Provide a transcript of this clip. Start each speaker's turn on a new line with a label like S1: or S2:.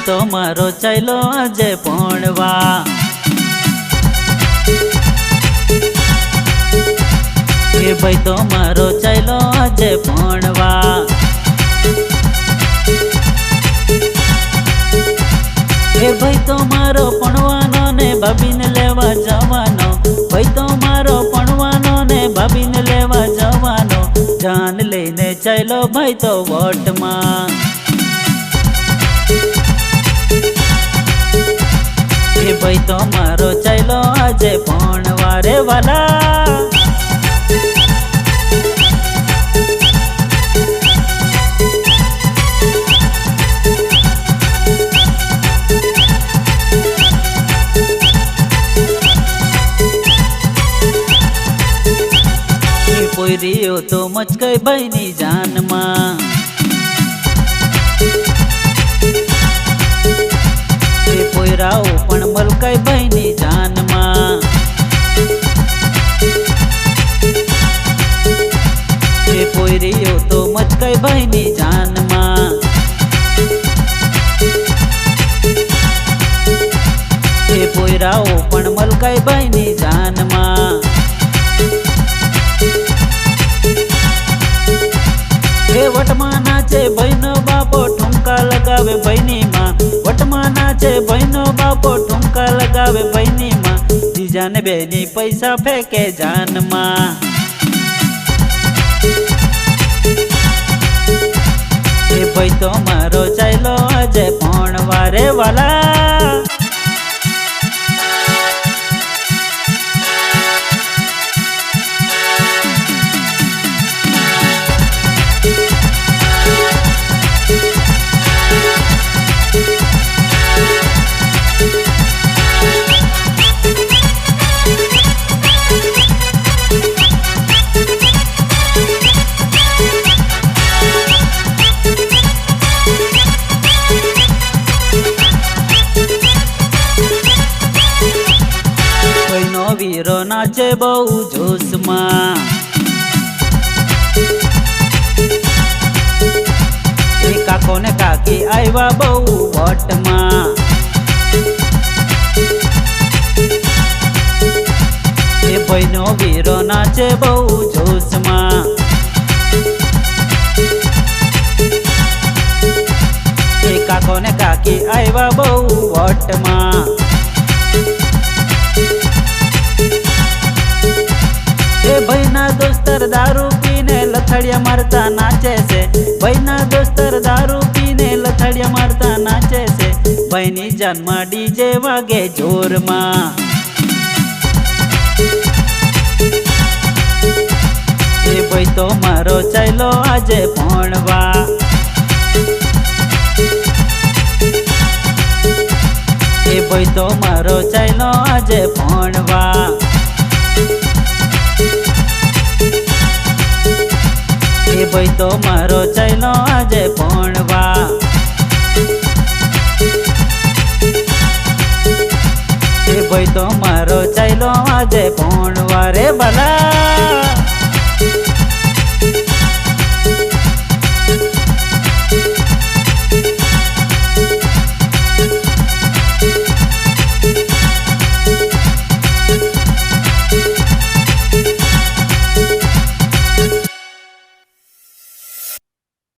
S1: तो मारो चालो आज भणवा। ए भाई तो मारो चालो आज भणवा। ए भाई तो मारो भणवानो ने भाभीने लेवा जवानो। भाई तो मारो भणवानो ने भाभीने लेवा जवानो। जान लईने चालो भाई तो वोट मां। ए भाई तो मारो चालो आज भणवा रे वाला। पोरियो तो मचकाई भाईनी जान मां। ए पोयराओ पण मलकाई भाईनी जान मां। ए पोरियो तो मचकाई भाईनी जान मां। ए पोयराओ पण मलकाई भाईनी जान मां। वटमा नाचे बहनो बापो ठुमका लगावे बहनी मां। वटमा नाचे बहनो बापो ठुमका लगावे बहनी मां। जीजा ने बेनी पैसा फेंके जान मां। ए भाई तो मारो चालो आज भणवा रे वाला। वीरो नाचे बहु जोश मां। काको ने काकी आयवा बहु वोट मां। ए बहनो वीरो नाचे बहु जोश मां। ए काको ने काकी आयवा बहु वोट मां। भाई ना दोस्तर दारू पीने लथड़िया मारता नाचे से। भाई ना दोस्तर दारू पीने लथड़िया मारता नाचे से। भाई नी जान मा डीजे वागे जोर मां। ए भाई तो मारो चालो आज भणवा। ए भाई तो मारो चालो आज भणवा। ए भाई तो मारो चालो आज भणवा। ए भाई तो मारो चालो आज भणवा रे भला।